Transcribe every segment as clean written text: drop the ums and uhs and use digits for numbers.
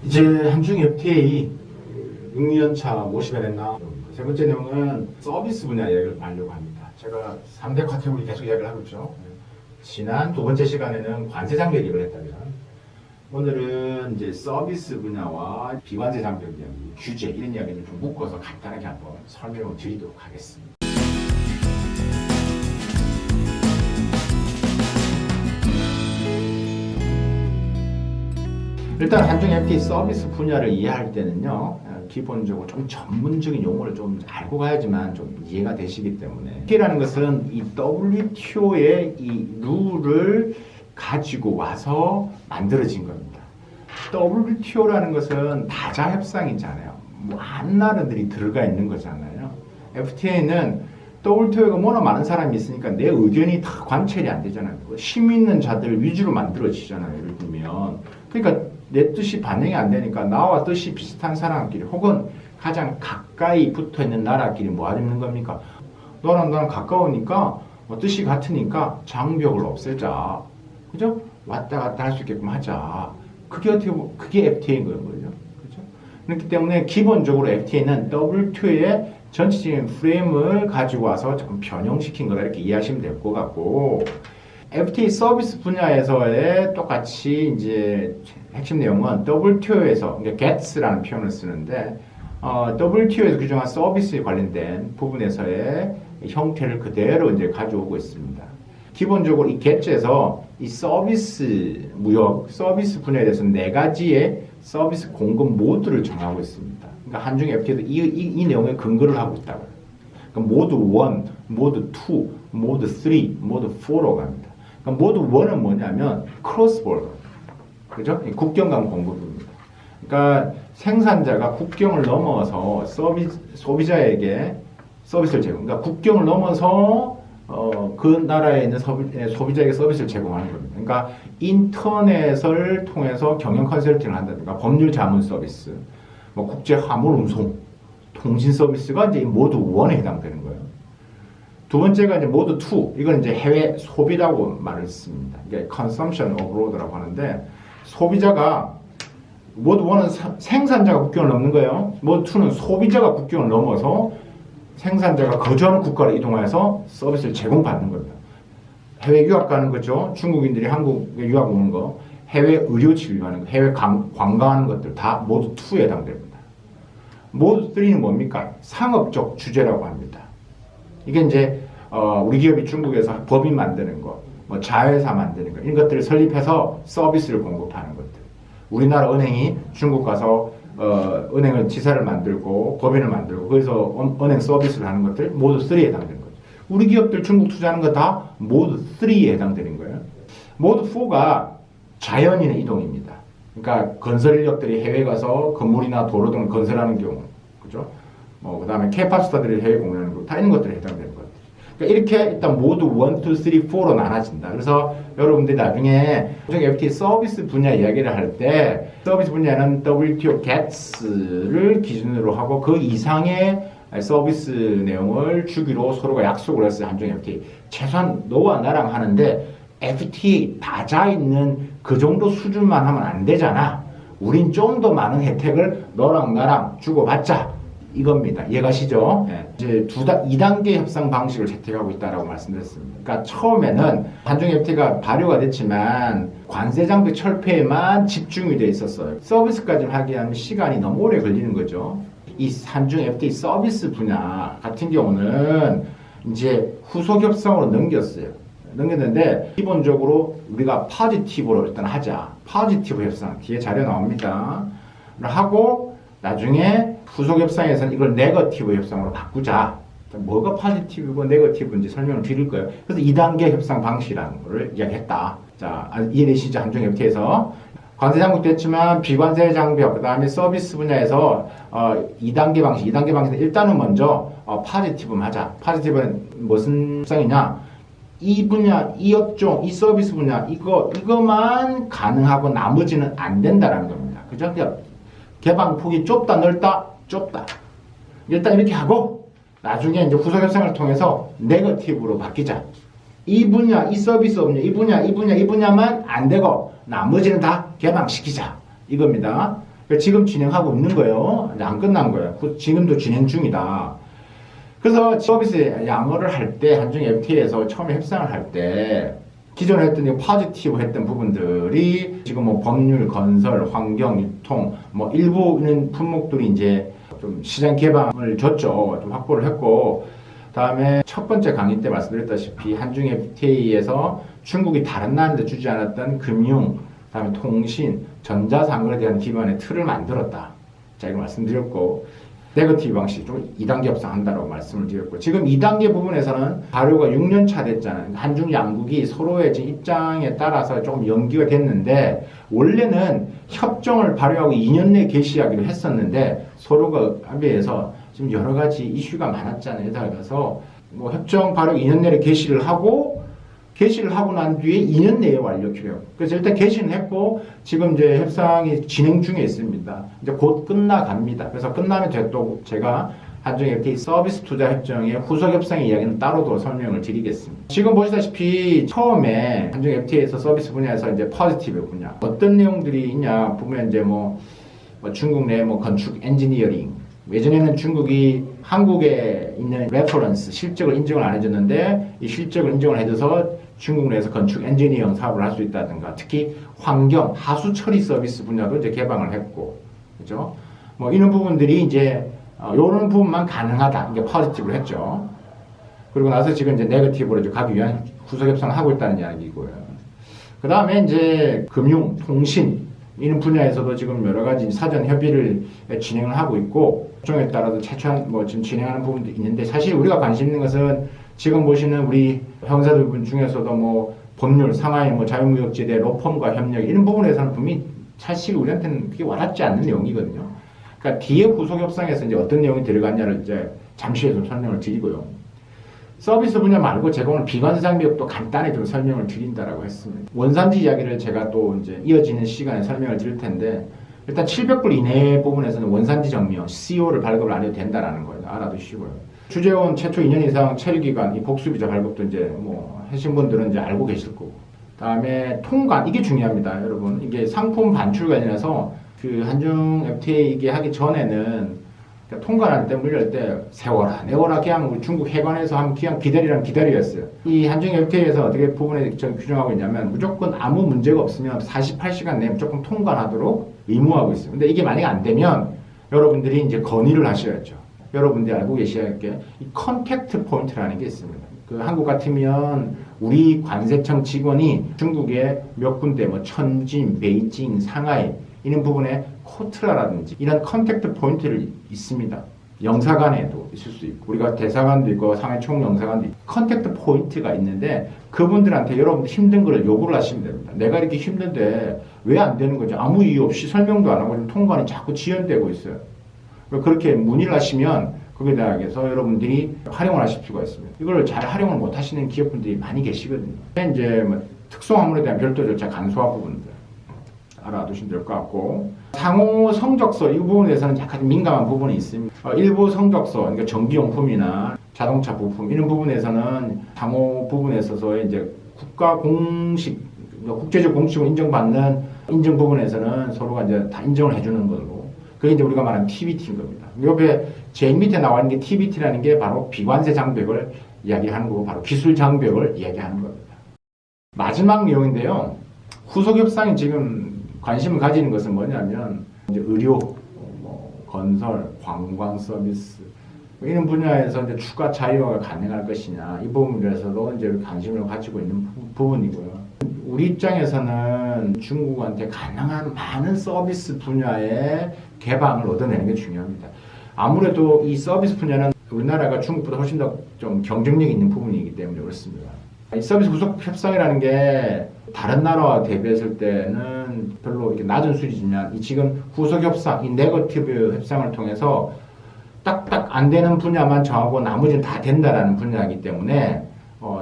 이제 한중 FTA 6년차 모집해냈나? 세 번째 내용은 서비스 분야 이야기를 하려고 합니다. 제가 3대 카테고리 계속 이야기를 하고 있죠. 지난 두 번째 시간에는 관세 장벽 얘기를 했다면 오늘은 이제 서비스 분야와 비관세 장벽 이야기, 규제 이런 이야기를 좀 묶어서 간단하게 한번 설명을 드리도록 하겠습니다. 일단 한중 FTA 서비스 분야를 이해할 때는요, 기본적으로 좀 전문적인 용어를 좀 알고 가야지만 좀 이해가 되시기 때문에 FTA라는 것은 이 WTO의 이 룰을 가지고 와서 만들어진 겁니다. WTO라는 것은 다자 협상이잖아요. 많은 나라들이 들어가 있는 거잖아요. FTA는 WTO가 워낙 많은 사람이 있으니까 내 의견이 다 관철이 안 되잖아요. 힘 있는 자들 위주로 만들어지잖아요. 예를 들면. 그러니까 내 뜻이 반영이 안 되니까 나와 뜻이 비슷한 사람끼리 혹은 가장 가까이 붙어 있는 나라끼리 뭐 하는 겁니까? 너랑 나랑 가까우니까 뜻이 같으니까 장벽을 없애자. 그죠? 왔다 갔다 할 수 있게끔 하자. 그게 어떻게 보면 그게 FTA인 거예요. 그죠? 그렇기 때문에 기본적으로 FTA는 WTO의 전체적인 프레임을 가지고 와서 조금 변형시킨 거다 이렇게 이해하시면 될 것 같고, FTA 서비스 분야에서의 똑같이 이제 핵심 내용은 WTO에서 그러니까 GATS라는 표현을 쓰는데 WTO에서 규정한 서비스에 관련된 부분에서의 형태를 그대로 이제 가져오고 있습니다. 기본적으로 이 GATS에서 이 서비스 무역, 서비스 분야에 대해서 네 가지의 서비스 공급 모드를 정하고 있습니다. 그러니까 한중 FTA도 이 내용에 근거를 하고 있다고요. 그러니까 모드 1, 모드 2, 모드 3, 모드 4로 갑니다. 그러니까 모드 1은 뭐냐면 크로스 보더, 그죠? 국경 간 공급입니다. 그러니까 생산자가 국경을 넘어서 소비자에게 서비스를 제공. 그러니까 국경을 넘어서 그 나라에 있는 소비자에게 서비스를 제공하는 겁니다. 그러니까 인터넷을 통해서 경영 컨설팅을 한다든가 법률 자문 서비스, 뭐 국제 화물 운송, 통신 서비스가 이제 모드 1에 해당되는 거예요. 두 번째가 이제 모드 2, 이건 이제 해외 소비라고 말을 씁니다. 이게 consumption abroad라고 하는데, 소비자가 모드 1은 생산자가 국경을 넘는 거예요. 모드 2는 소비자가 국경을 넘어서 생산자가 거주하는 국가로 이동해서 서비스를 제공받는 겁니다. 해외 유학 가는 거죠. 중국인들이 한국에 유학 오는 거, 해외 의료 진료하는 거, 해외 관광하는 것들 다 모드 2에 해당됩니다. 모드 3는 뭡니까? 상업적 주제라고 합니다. 이게 이제 우리 기업이 중국에서 법인 만드는 거, 뭐 자회사 만드는 거, 이런 것들을 설립해서 서비스를 공급하는 것들. 우리나라 은행이 중국 가서 은행을 지사를 만들고 법인을 만들고 거기서 은행 서비스를 하는 것들 모드 3에 해당되는 거죠. 우리 기업들 중국 투자하는 거 다 모드 3에 해당되는 거예요. 모드 4가 자연인의 이동입니다. 그러니까 건설 인력들이 해외 가서 건물이나 도로 등을 건설하는 경우, 그죠? 그 다음에 캐파스타들이 해외 공연하는 거, 다 이런 것들이 해당되는 것들. 그러니까 이렇게 일단 모두 1, 2, 3, 4로 나눠진다. 그래서 여러분들이 나중에 FTA 서비스 분야 이야기를 할 때 서비스 분야는 WTO GATS를 기준으로 하고 그 이상의 서비스 내용을 주기로 서로가 약속을 했어요. 한중 FTA. 최소한 너와 나랑 하는데 FTA 다자 있는 그 정도 수준만 하면 안 되잖아. 우린 좀 더 많은 혜택을 너랑 나랑 주고받자. 이겁니다. 이해가시죠? 네. 이제 2단계 협상 방식을 채택하고 있다라고 말씀드렸습니다. 그러니까 처음에는 한중 FTA가 발효가 됐지만 관세 장벽 철폐에만 집중이 돼 있었어요. 서비스까지 하기 위한 시간이 너무 오래 걸리는 거죠. 이 한중 FTA 서비스 분야 같은 경우는 이제 후속 협상으로 넘겼는데 기본적으로 우리가 포지티브로 일단 하자. 포지티브 협상 뒤에 자료 나옵니다. 하고 나중에 후속 협상에서는 이걸 네거티브 협상으로 바꾸자. 뭐가 포지티브고 네거티브인지 설명을 드릴 거예요. 그래서 2단계 협상 방식이라는 거를 이야기했다. 자, 이해되시죠? 한중 FTA에서 관세 장벽 됐지만 비관세 장벽, 그 다음에 서비스 분야에서 2단계 방식, 2단계 방식은 일단은 먼저 포지티브만 하자. 포지티브는 무슨 협상이냐? 이 분야, 이 업종, 이 서비스 분야, 이거만 가능하고 나머지는 안 된다라는 겁니다. 그죠? 개방폭이 좁다, 좁다. 일단 이렇게 하고 나중에 이제 후속 협상을 통해서 네거티브로 바뀌자. 이 분야, 이 서비스 업무, 이 분야만 안 되고 나머지는 다 개방시키자. 이겁니다. 지금 진행하고 있는 거예요. 안 끝난 거예요. 지금도 진행 중이다. 그래서 서비스 양어를 할 때 한중 FTA에서 처음에 협상을 할 때 기존에 했던 포지티브 했던 부분들이 지금 뭐 법률, 건설, 환경, 유통 뭐 일부는 품목들이 이제 좀 시장 개방을 줬죠. 좀 확보를 했고 다음에 첫 번째 강의 때 말씀드렸다시피 한중 FTA에서 중국이 다른 나라한테 주지 않았던 금융, 다음에 통신, 전자상거래에 대한 기반의 틀을 만들었다. 자, 이거 말씀드렸고 네거티브 방식, 좀 2단계 협상한다라고 말씀을 드렸고 지금 2단계 부분에서는 발효가 6년 차 됐잖아요. 한중 양국이 서로의 입장에 따라서 조금 연기가 됐는데 원래는 협정을 발효하고 2년 내에 개시하기로 했었는데 서로가 합의해서 지금 여러 가지 이슈가 많았잖아요. 그래서 뭐 협정 발효 2년 내에 개시를 하고 난 뒤에 2년 내에 완료해요. 그래서 일단 개시는 했고 지금 이제 협상이 진행 중에 있습니다. 이제 곧 끝나갑니다. 그래서 끝나면 또 제가 한중 FTA 서비스 투자 협정의 후속 협상의 이야기는 따로 더 설명을 드리겠습니다. 지금 보시다시피 처음에 한중 FTA에서 서비스 분야에서 이제 포지티브 분야 어떤 내용들이 있냐 보면 이제 뭐 중국 내 뭐 건축 엔지니어링 예전에는 중국이 한국에 있는 레퍼런스 실적을 인정을 안 해줬는데 이 실적을 인정을 해줘서 중국 내에서 건축 엔지니어링 사업을 할 수 있다든가 특히 환경 하수 처리 서비스 분야도 이제 개방을 했고 그죠? 뭐 이런 부분들이 이제 이런 부분만 가능하다 이게 포지티브를 했죠. 그리고 나서 지금 이제 네거티브로 이제 가기 위한 후속 협상을 하고 있다는 이야기고요. 그 다음에 이제 금융, 통신 이런 분야에서도 지금 여러 가지 사전 협의를 진행을 하고 있고 협정에 따라서 최초한 뭐 지금 진행하는 부분도 있는데 사실 우리가 관심 있는 것은 지금 보시는 우리 형사들 분 중에서도 뭐 법률, 상하이 뭐 자유무역지대, 로펌과 협력 이런 부분에서는 분명히 사실 우리한테는 그게 와닿지 않는 내용이거든요. 그러니까 뒤에 후속 협상에서 이제 어떤 내용이 들어갔냐를 이제 잠시 좀 설명을 드리고요. 서비스 분야 말고 제가 오늘 비관세 장벽도 간단히 좀 설명을 드린다라고 했습니다. 원산지 이야기를 제가 또 이제 이어지는 시간에 설명을 드릴 텐데 일단 700불 이내 부분에서는 원산지 증명, CO를 발급을 안 해도 된다라는 거예요. 알아두시고요. 주재원 최초 2년 이상 체류기간, 이 복수비자 발급도 이제 뭐 하신 분들은 이제 알고 계실 거고. 다음에 통관, 이게 중요합니다, 여러분. 이게 상품 반출 관련해서 그 한중 FTA 이게 하기 전에는 통관할 때 물릴 때 세워라 내워라 그냥 중국 해관에서 하면 그냥 기다리라면 기다리겠어요. 이 한중 FTA에서 어떻게 부분에 규정하고 있냐면 무조건 아무 문제가 없으면 48시간 내에 무조건 통관하도록 의무하고 있어요. 근데 이게 만약에 안 되면 여러분들이 이제 건의를 하셔야죠. 여러분들이 알고 계셔야 할 게 이 컨택트 포인트라는 게 있습니다. 그 한국 같으면 우리 관세청 직원이 중국의 몇 군데 뭐 천진, 베이징, 상하이 이런 부분에 코트라라든지 이런 컨택트 포인트를 있습니다. 영사관에도 있을 수 있고 우리가 대사관도 있고 상해 총영사관도 있고 컨택트 포인트가 있는데 그분들한테 여러분 힘든 거를 요구를 하시면 됩니다. 내가 이렇게 힘든데 왜 안 되는 거지? 아무 이유 없이 설명도 안 하고 통관이 자꾸 지연되고 있어요. 그렇게 문의를 하시면 거기에 대해서 여러분들이 활용을 하실 수가 있습니다. 이걸 잘 활용을 못 하시는 기업분들이 많이 계시거든요. 이제 뭐 특수화물에 대한 별도 절차 간소화 부분들 알아두시면 될 것 같고 상호 성적서 이 부분에 대해서는 약간 민감한 부분이 있습니다. 일부 성적서 그러니까 전기용품이나 자동차 부품 이런 부분에서는 상호 부분에 있어서 이제 국가 공식 국제적 공식으로 인정받는 인증 부분에서는 서로가 이제 다 인정을 해주는 걸로 그게 이제 우리가 말하는 TBT인 겁니다. 옆에 제일 밑에 나와 있는 게 TBT라는 게 바로 비관세 장벽을 이야기하는 거고 바로 기술 장벽을 이야기하는 겁니다. 마지막 내용인데요. 후속 협상이 지금 관심을 가지는 것은 뭐냐면 이제 의료, 뭐 건설, 관광 서비스 이런 분야에서 이제 추가 자유화가 가능할 것이냐 이 부분에서도 이제 관심을 가지고 있는 부분이고요. 우리 입장에서는 중국한테 가능한 많은 서비스 분야의 개방을 얻어내는 게 중요합니다. 아무래도 이 서비스 분야는 우리나라가 중국보다 훨씬 더 좀 경쟁력이 있는 부분이기 때문에 그렇습니다. 이 서비스 후속 협상이라는 게 다른 나라와 대비했을 때는 별로 이렇게 낮은 수준이지만 이 지금 후속 협상, 이 네거티브 협상을 통해서 딱딱 안 되는 분야만 정하고 나머지는 다 된다라는 분야이기 때문에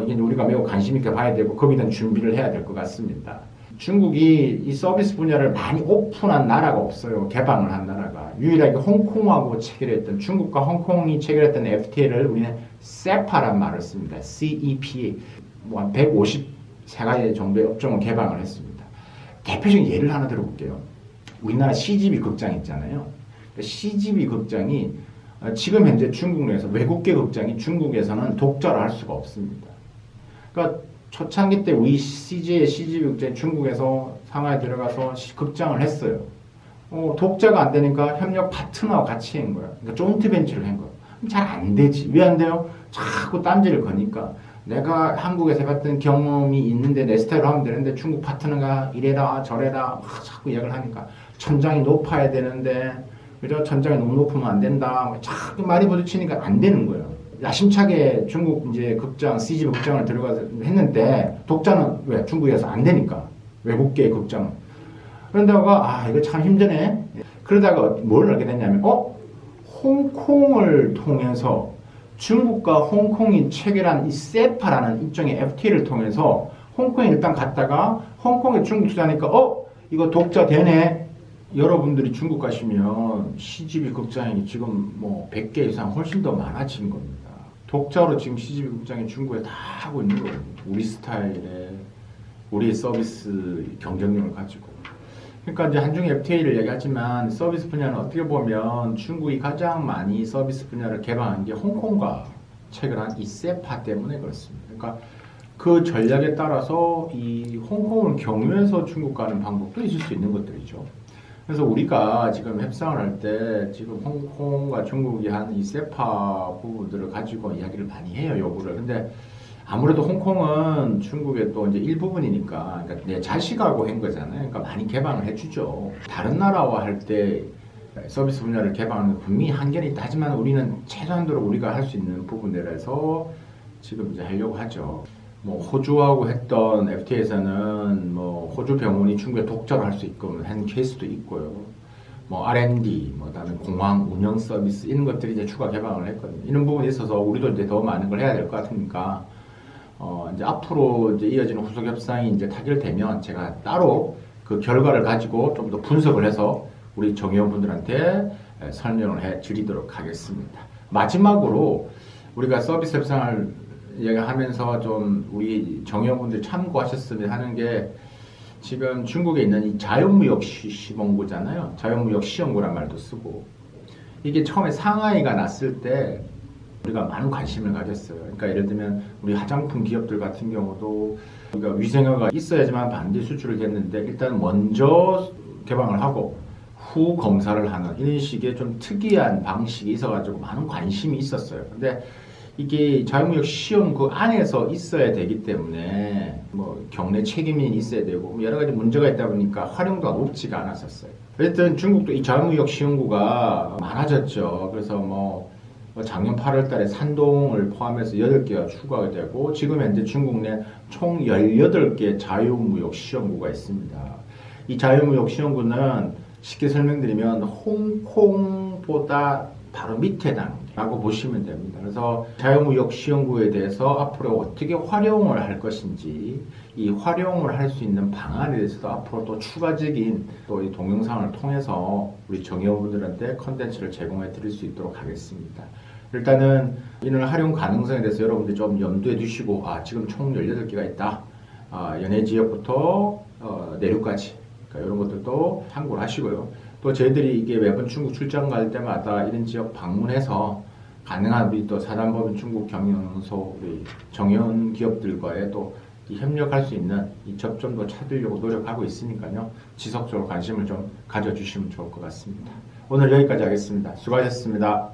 이게 우리가 매우 관심 있게 봐야 되고 거기에 대한 준비를 해야 될 것 같습니다. 중국이 이 서비스 분야를 많이 오픈한 나라가 없어요. 개방을 한 나라가. 유일하게 홍콩하고 체결했던 중국과 홍콩이 체결했던 FTA를 우리는 세파란 말을 씁니다. CEPA. 뭐 한 153가지 정도의 업종을 개방을 했습니다. 대표적인 예를 하나 들어볼게요. 우리나라 CGV 극장 있잖아요. CGV 극장이 지금 현재 중국 내에서 외국계 극장이 중국에서는 독자를 할 수가 없습니다. 그러니까 초창기 때 우리 CG의 CGV 극장이 중국에서 상하이에 들어가서 극장을 했어요. 독자가 안 되니까 협력 파트너와 같이 한 거야. 그러니까 조인트 벤처를 한 거야. 잘 안 되지. 왜 안 돼요? 자꾸 딴지를 거니까 내가 한국에서 해봤던 경험이 있는데 내 스타일로 하면 되는데 중국 파트너가 이래라 저래라 자꾸 이야기를 하니까 천장이 높아야 되는데 그죠? 천장이 너무 높으면 안 된다. 자꾸 말이 부딪히니까 안 되는 거예요. 야심차게 중국 이제 극장, CGV 극장을 들어가서 했는데 독자는 왜? 중국에서 안 되니까. 외국계 극장은. 그런다가 이거 참 힘드네. 그러다가 뭘 알게 됐냐면 홍콩을 통해서 중국과 홍콩이 체결한 이 세파라는 일종의 FTA를 통해서 홍콩에 일단 갔다가 홍콩에 중국 투자하니까 이거 독자 되네. 여러분들이 중국 가시면 CGV 극장이 지금 뭐 100개 이상 훨씬 더 많아진 겁니다. 독자로 지금 CGV 극장이 중국에 다 하고 있는 거예요. 우리 스타일의 우리의 서비스 경쟁력을 가지고. 그러니까 이제 한중 FTA를 얘기하지만 서비스 분야는 어떻게 보면 중국이 가장 많이 서비스 분야를 개방한 게 홍콩과 체결한 이 세파 때문에 그렇습니다. 그러니까 그 전략에 따라서 이 홍콩을 경유해서 중국 가는 방법도 있을 수 있는 것들이죠. 그래서 우리가 지금 협상을 할 때 지금 홍콩과 중국이 한 이 세파 부분들을 가지고 이야기를 많이 해요, 요구를. 근데 아무래도 홍콩은 중국의 또 이제 일부분이니까, 그러니까 내 자식하고 한 거잖아요. 그러니까 많이 개방을 해주죠. 다른 나라와 할 때 서비스 분야를 개방하는 게 분명히 한계는 있다. 하지만 우리는 최소한도로 우리가 할 수 있는 부분들에서 지금 이제 하려고 하죠. 뭐 호주하고 했던 FTA에서는 뭐 호주 병원이 중국에 독자로 할 수 있게끔 한 케이스도 있고요. 뭐 R&D, 뭐 다음에 공항 운영 서비스 이런 것들이 이제 추가 개방을 했거든요. 이런 부분에 있어서 우리도 이제 더 많은 걸 해야 될 것 같으니까 이제 앞으로 이제 이어지는 후속 협상이 이제 타결되면 제가 따로 그 결과를 가지고 좀 더 분석을 해서 우리 정회원분들한테 설명을 해 드리도록 하겠습니다. 마지막으로 우리가 서비스 협상을 얘기하면서 좀 우리 정회원분들이 참고하셨으면 하는 게 지금 중국에 있는 이 자유무역 시범구잖아요. 자유무역 시험구란 말도 쓰고 이게 처음에 상하이가 났을 때 우리가 많은 관심을 가졌어요. 그러니까 예를 들면 우리 화장품 기업들 같은 경우도 우리가 위생허가 있어야지만 반드시 수출을 했는데 일단 먼저 개방을 하고 후 검사를 하는 이런 식의 좀 특이한 방식이 있어가지고 많은 관심이 있었어요. 근데 이게 자유무역 시험 그 안에서 있어야 되기 때문에 뭐 경례 책임이 있어야 되고 여러 가지 문제가 있다 보니까 활용도가 높지가 않았었어요. 어쨌든 중국도 이 자유무역 시험구가 많아졌죠. 그래서 뭐 작년 8월 달에 산동을 포함해서 8개가 추가가 되고 지금 현재 중국 내 총 18개 자유무역 시험구가 있습니다. 이 자유무역 시험구는 쉽게 설명드리면 홍콩보다 바로 밑에 단계라고 보시면 됩니다. 그래서 자유무역 시험구에 대해서 앞으로 어떻게 활용을 할 것인지 이 활용을 할 수 있는 방안에 대해서도 앞으로 또 추가적인 또 이 동영상을 통해서 우리 정회원분들한테 컨텐츠를 제공해 드릴 수 있도록 하겠습니다. 일단은 이런 활용 가능성에 대해서 여러분들이 좀 염두에 두시고 지금 총 18개가 있다. 연해 지역부터 내륙까지 그러니까 이런 것들도 참고를 하시고요. 또 저희들이 이게 매번 중국 출장 갈 때마다 이런 지역 방문해서 가능한 우리 또 사단법인 중국 경영소 우리 정연 기업들과의 또 협력할 수 있는 이 접점도 찾으려고 노력하고 있으니까요. 지속적으로 관심을 좀 가져주시면 좋을 것 같습니다. 오늘 여기까지 하겠습니다. 수고하셨습니다.